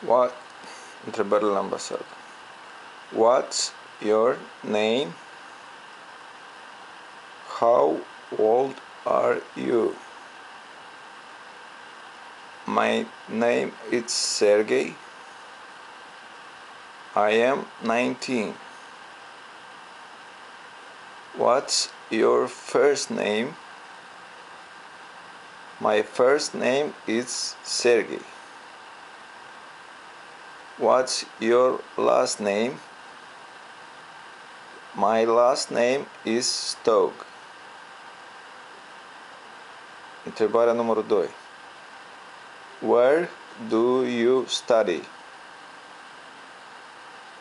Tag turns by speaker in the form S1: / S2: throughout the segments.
S1: What? Întrebările la ambasadă. What's your name? How old are you? My name is Sergey. I am 19. What's your first name? My first name is Sergey. What's your last name? My last name is Stog. Întrebarea numărul 2. Where do you study?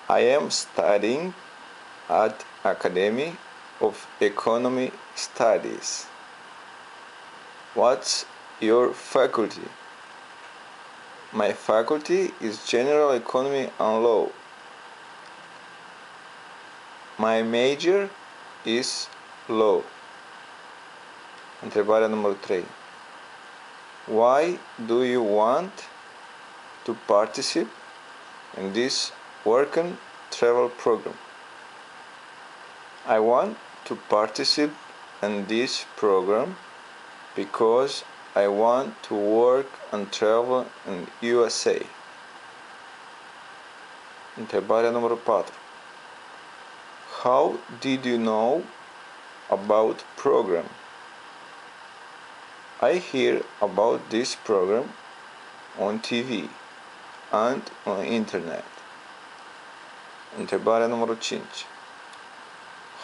S1: I am studying at Academy of Economic Studies. What's your faculty? My faculty is General Economy and Law. My major is Law. Întrebarea numărul 3. Why do you want to participate in this work and travel program? I want to participate in this program because I want to work and travel in USA. Întrebarea numărul 4. How did you know about program? I hear about this program on TV and on internet. Întrebarea numărul 5.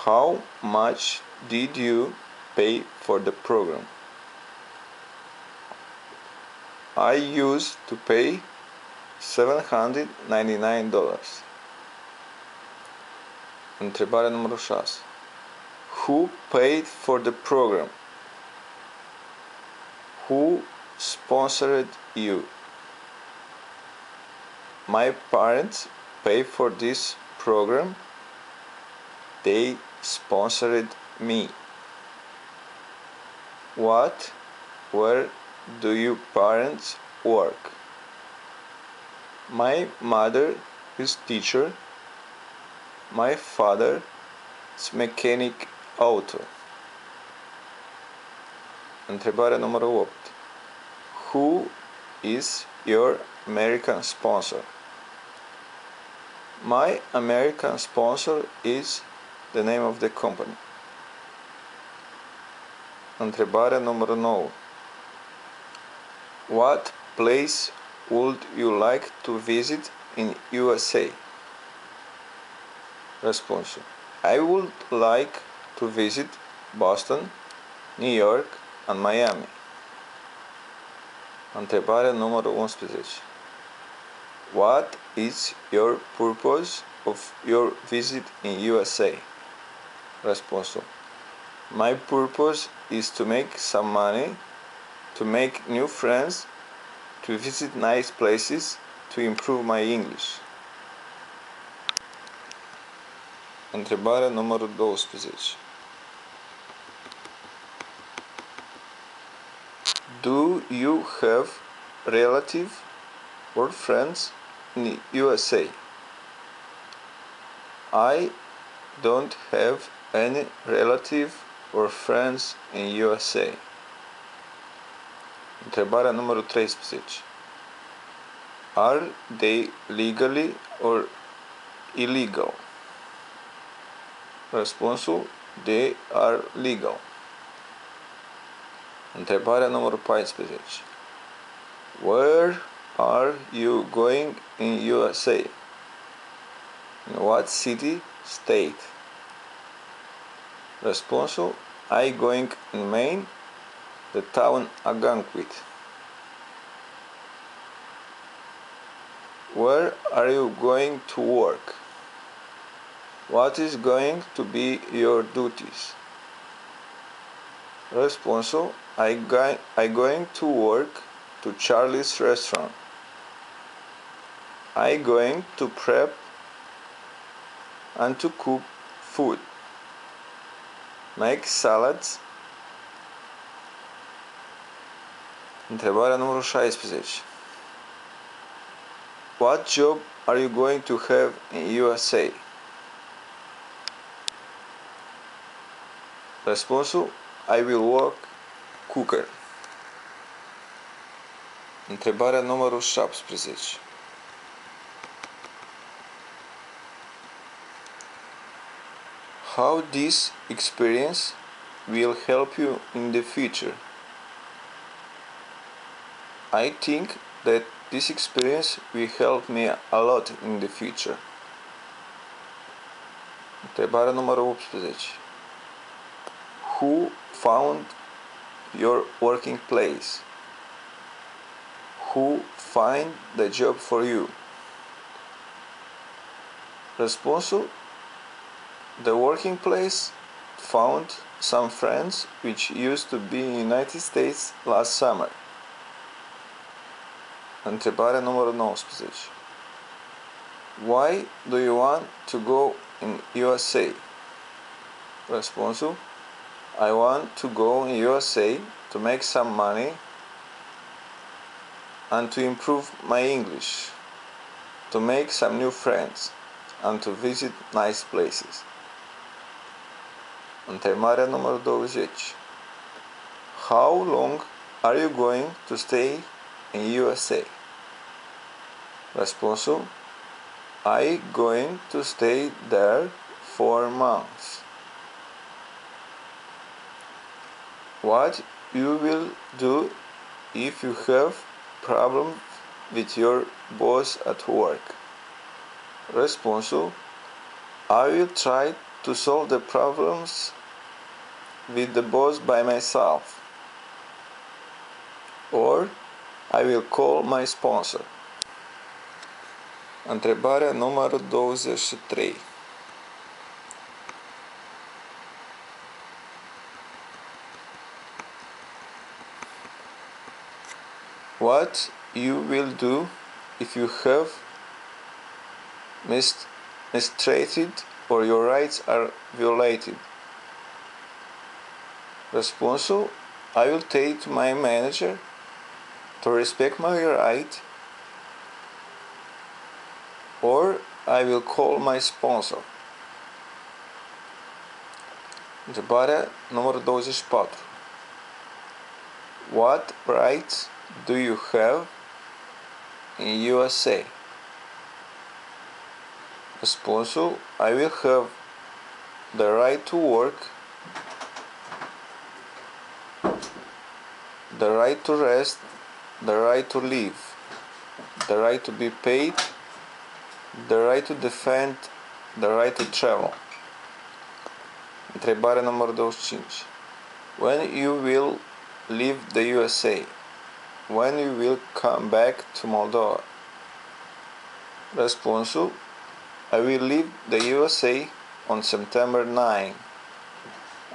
S1: How much did you pay for the program? I used to pay $799. Întrebarea numărul 6. Who paid for the program? Who sponsored you? My parents paid for this program. They sponsored me. Where do your parents work? My mother is teacher. My father is mechanic auto. Întrebarea numărul 8. Who is your American sponsor? My American sponsor is the name of the company. Întrebarea numărul 9. What place would you like to visit in USA? Răspunsul. I would like to visit Boston, New York and Miami. Întrebarea numărul 11. What is your purpose of your visit in USA? Răspunsul. My purpose is to make some money, to make new friends, to visit nice places, to improve my English. Întrebarea numărul 12. Do you have relatives or friends in USA? I don't have any relative or friends in USA. Întrebarea numărul 13. Are they legally or illegal? Răspunsul. They are legal. Întrebarea numărul 14. Where are you going in USA? In what city, state? Răspunsul. I going in Maine, the town Algonquin. Where are you going to work? What is going to be your duties? Răspunsul. I going to work to Charlie's restaurant. I going to prep and to cook food. Make salads. Întrebarea numărul 16. What job are you going to have in USA? Răspunsul: I will work cooker. Întrebarea numărul 17. How this experience will help you in the future? I think that this experience will help me a lot in the future. Întrebarea numărul 18. Who found your working place? Who find the job for you? Răspunsul: the working place found some friends which used to be in United States last summer. Întrebarea numărul 19. Why do you want to go in USA? Răspunsul: I want to go in USA to make some money and to improve my English, to make some new friends and to visit nice places. Întrebarea numărul 20. How long are you going to stay in USA? Răspunsul: I going to stay there 4 months. What you will do if you have problem with your boss at work? Răspunsul: I will try to solve the problems with the boss by myself, or I will call my sponsor. Întrebarea numărul 23. What you will do if you have mistreated or your rights are violated? Răspunsul: I will take to my manager to respect my right, or I will call my sponsor. Întrebarea numărul 24. What rights do you have in USA? Răspunsul: I will have the right to work, the right to rest, the right to live, the right to be paid, the right to defend, the right to travel. Întrebarea numărul 25. When you will leave the USA? When you will come back to Moldova? Răspunsul: I will leave the USA on September 9,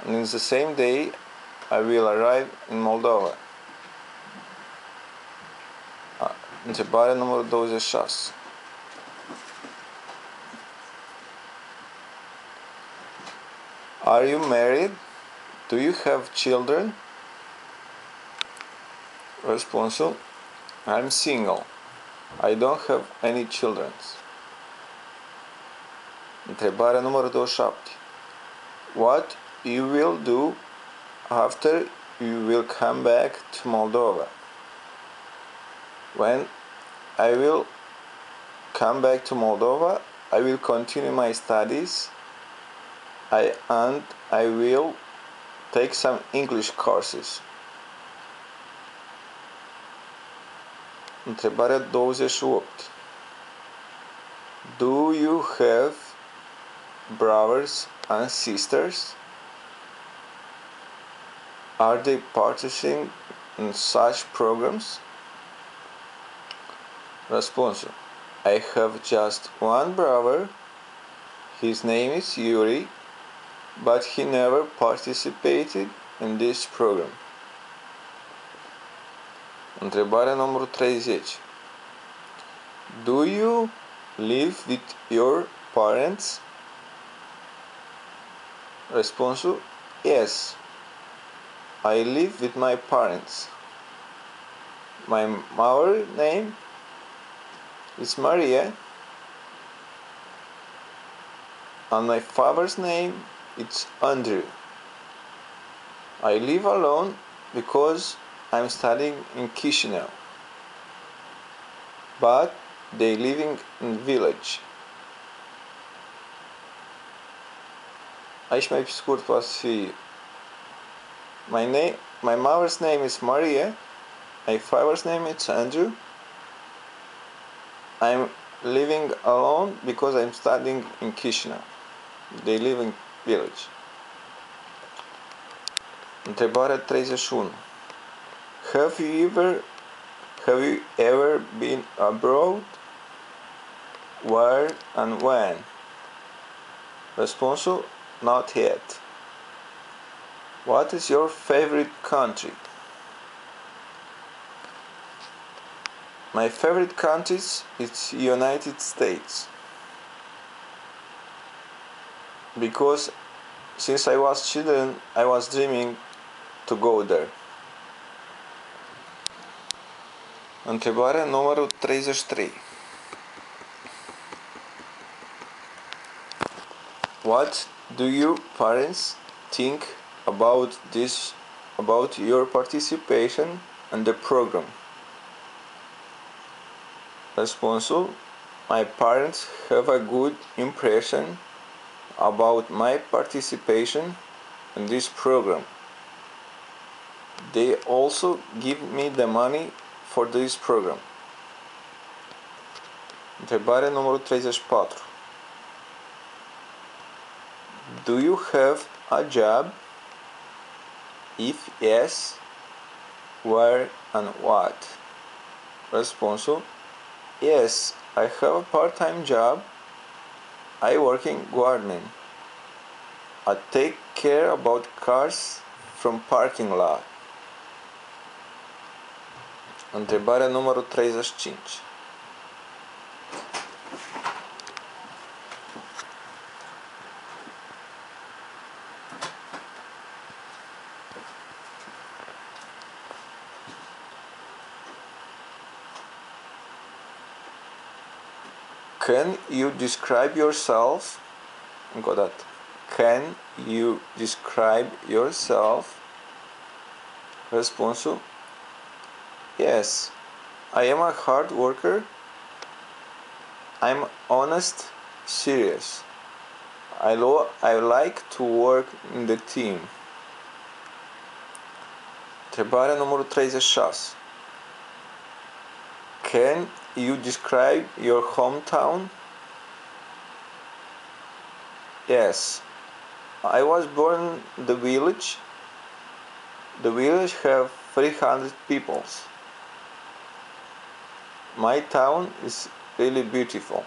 S1: and in the same day I will arrive in Moldova. Întrebarea numărul 26. Are you married? Do you have children? Răspunsul: I'm single. I don't have any children. Întrebarea numărul 27. What you will do after you will come back to Moldova? When I will come back to Moldova, I will continue my studies and I will take some English courses. Întrebarea 28. Do you have brothers and sisters? Are they participating in such programs? Răspunsul: I have just one brother. His name is Yuri, but he never participated in this program. Întrebarea numărul 30. Do you live with your parents? Răspunsul: Yes, I live with my parents. My mother's name is Maria, and my father's name is Andrew. I live alone because I'm studying in Chișinău, but they living in village. Aici mai pe scurt poate fi my mother's name is Maria, my father's name is Andrew. I'm living alone because I'm studying in Chișinău. They live in village. Întrebarea 31. Have you ever been abroad? Where and when? Răspunsul: not yet. What is your favorite country? My favorite country is United States, because since I was children I was dreaming to go there. Întrebarea numărul 33. What do your parents think about your participation in the program? Răspunsul: my parents have a good impression about my participation in this program. They also give me the money for this program. Întrebare numărul 34. Do you have a job? If yes, where and what? Răspunsul: yes, I have a part-time job. I work in gardening. I take care about cars from parking lot. Întrebarea numărul 35. Can you describe yourself? Încă o dată. Can you describe yourself? Răspunsul: yes, I am a hard worker. I'm honest, serious. I like to work in the team. Întrebarea numărul 36. Can you describe your hometown? Yes, I was born in the village. The village have 300 people. My town is really beautiful.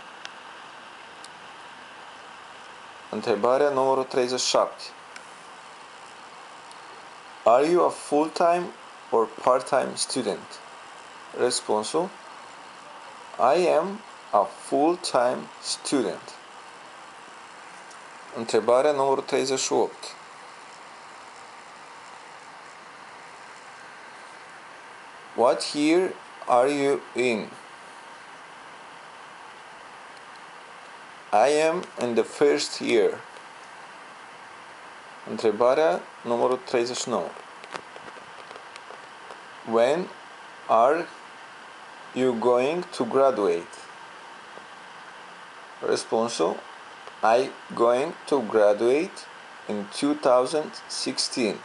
S1: Întrebarea numărul 37. Are you a full-time or part-time student? Răspunsul: I am a full-time student. Întrebarea numărul 38. What year are you in? I am in the first year. Întrebarea numărul 39. When are you going to graduate? Răspunsul: I going to graduate in 2016.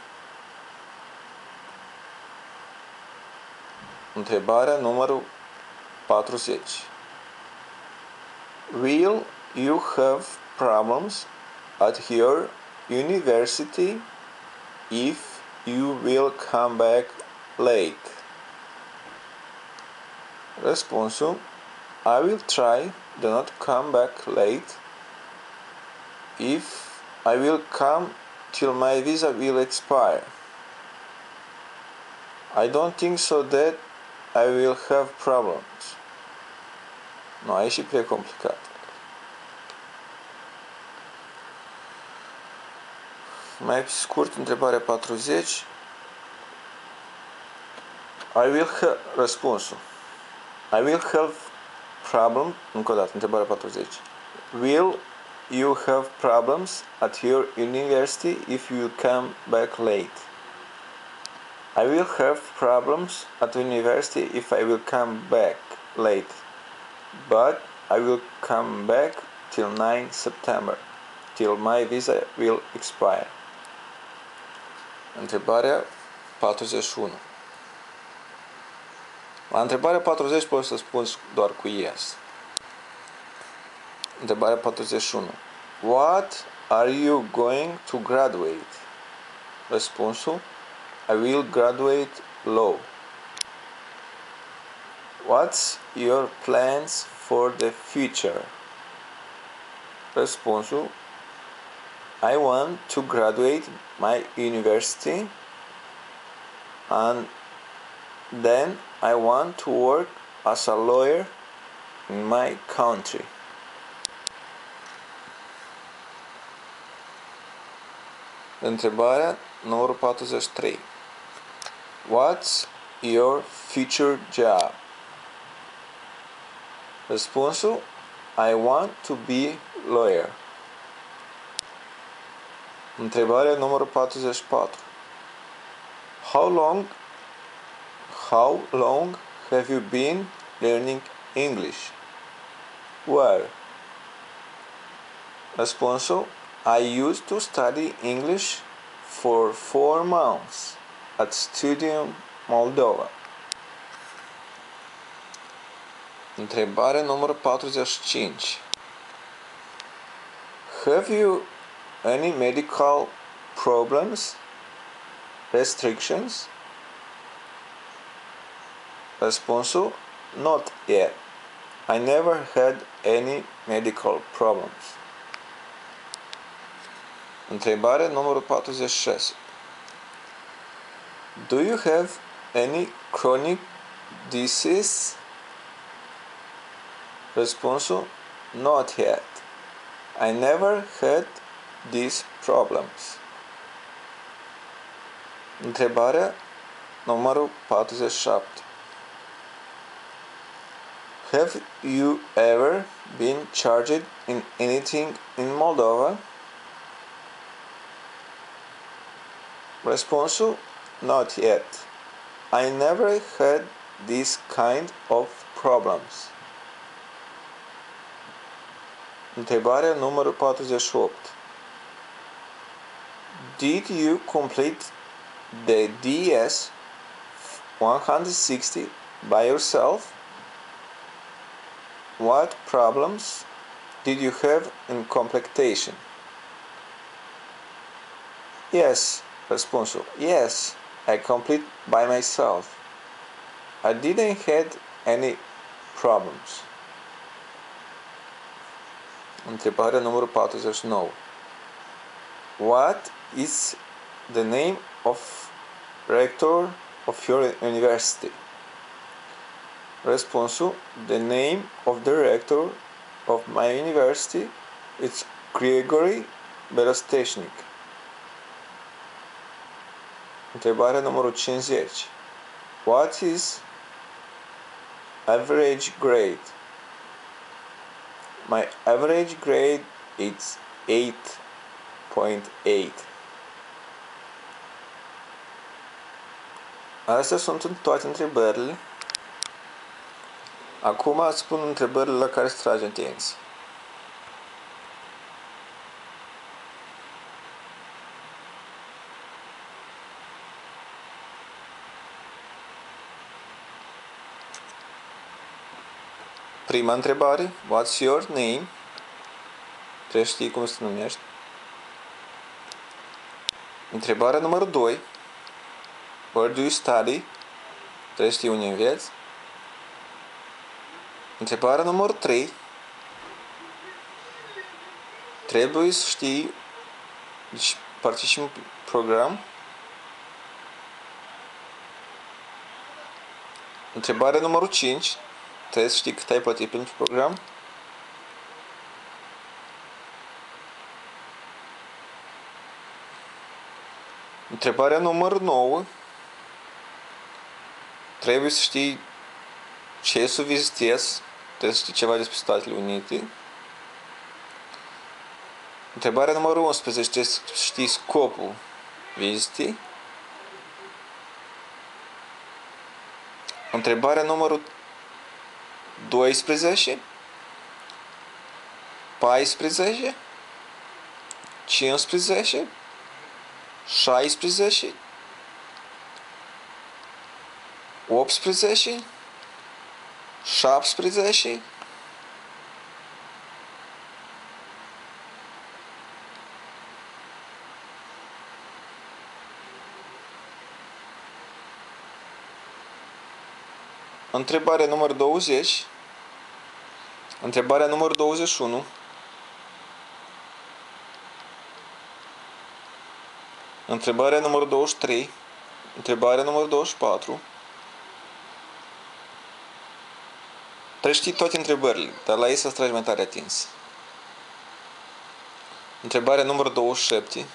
S1: Întrebarea numărul 40. Will you have problems at your university if you will come back late? Răspunsul: I will try to not come back late. If I will come till my visa will expire. I don't think so that I will have problems. Nu, a ieșit prea complicat. Mai pe scurt, întrebarea 40. Răspunsul: I will have problem, încă o dată, întrebarea 40. Will you have problems at your university if you come back late? I will have problems at university if I will come back late, but I will come back till 9 September, till my visa will expire. Întrebarea 41. La întrebarea 40 poți să răspunzi doar cu yes. Întrebarea 41. What are you going to graduate? Răspunsul: I will graduate law. What's your plans for the future? Răspunsul: I want to graduate my university and then I want to work as a lawyer in my country. Întrebarea numărul 43. What's your future job? Răspunsul: I want to be lawyer. Întrebarea numărul 44. How long have you been learning English? Where? Răspunsul: I used to study English for 4 months at Studium Moldova. Întrebare numărul 45. Have you any medical problems, restrictions? Răspunsul: not yet. I never had any medical problems. Întrebare numărul 46. Do you have any chronic disease? Răspunsul: not yet. I never had these problems. Întrebarea numărul 47. Have you ever been charged in anything in Moldova? Răspunsul: not yet. I never had this kind of problems. Întrebarea numărul 48. Did you complete the DS 160 by yourself? What problems did you have in completion? Yes. Răspunsul: yes, I complete by myself. I didn't had any problems. Întrebarea numărul 49. What is the name of rector of your university? Răspunsul: the name of the rector of my university is Grigori Belostechnic. Întrebarea numărul 50. What is average grade? My average grade is 8.8. Astea sunt toate întrebările. Acum îți spun întrebările la care să tragi atenție. Prima întrebare, what's your name? Trebuie să știi cum se numești. Întrebarea numărul 2, where do you study? Trebuie să știi unde înveți. Întrebarea numărul 3, trebuie să știi, deci participi în program. Întrebarea numărul 5, trebuie să știi cât ai plătit pentru program. Întrebarea numărul 9, trebuie să știi ce să vizitezi trebuie să știi ceva despre Statele Unite. Întrebarea numărul 11, trebuie să știi scopul vizitei. Întrebarea numărul 12, 14, 15, 16, 18, 17, întrebarea numărul 20, întrebarea numărul 21, întrebarea numărul 23, întrebarea numărul 24. Trebuie știi toate întrebările, dar la ei să-ți tragi mai tare atins. Întrebarea numărul 27.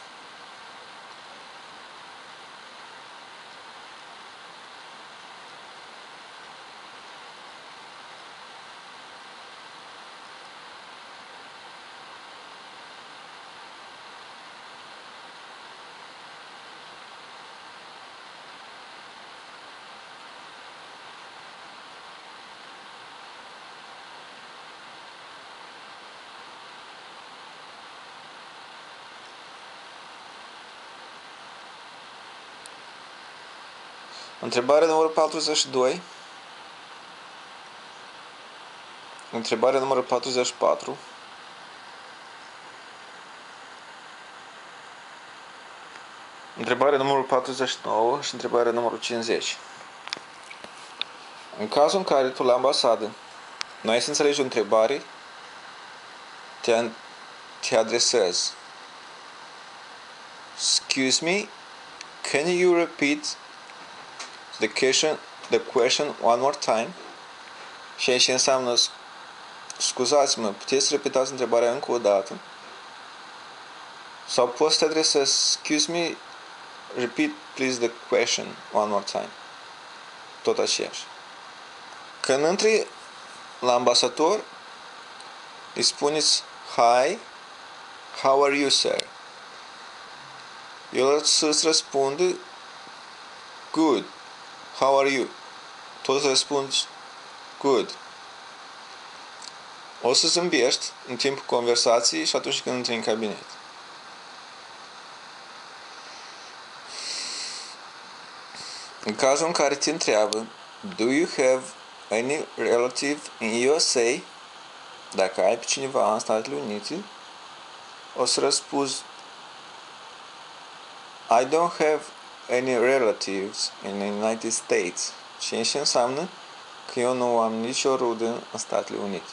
S1: Întrebarea numărul 42. Întrebarea numărul 44. Întrebarea numărul 49 și întrebarea numărul 50. În cazul în care tu la ambasadă nu ai să înțelegi o întrebare, te adresezi. Excuse me, can you repeat the question one more time? Și aici înseamnă scuzați-mă, puteți să repetați întrebarea încă o dată? Sau poți să te adresezi, excuse me, repeat please the question one more time. Tot aceeași. Când intri la ambasador, îi spuneți hi, how are you, sir? El să-ți răspunde good, how are you? Tot să răspunzi good. O să zâmbești în timpul conversației și atunci când intri în cabinet. În cazul în care te întreabă do you have any relative in USA? Dacă ai pe cineva în Statele Unite, o să răspunzi I don't have any relatives in the United States. Și înseamnă că eu nu am nicio rudă în Statele Unite.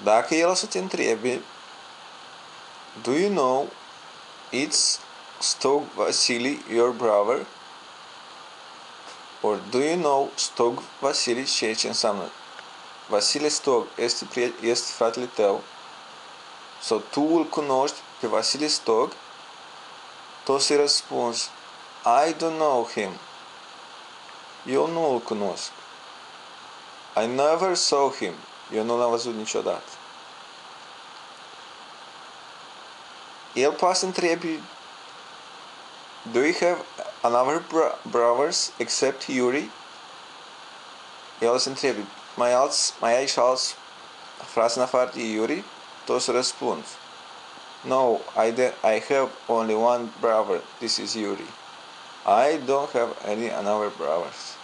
S1: Dacă el o să te întrebe do you know it's Stog Vasily your brother? Or do you know Stog Vasily? Și ce înseamnă Vasile Stog este fratele tău, sau tu îl cunoști pe Vasile Stog, tu să-i răspunzi I don't know him. Eu nu îl cunosc. I never saw him. Eu nu l-am văzut niciodată. El poate să întrebi do you have another brothers except Yuri? El o să întrebi mai ai și alți frați în afară de Yuri? Tu o să răspunzi no, I have only one brother. This is Yuri. I don't have any another brothers.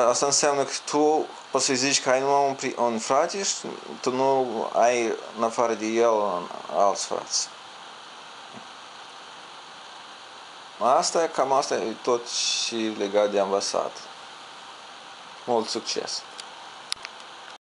S1: Asta înseamnă că tu o să zici că ai numai un frate și tu nu ai în afară de el alți frați. Cam asta e tot și legat de ambasadă. Mult succes!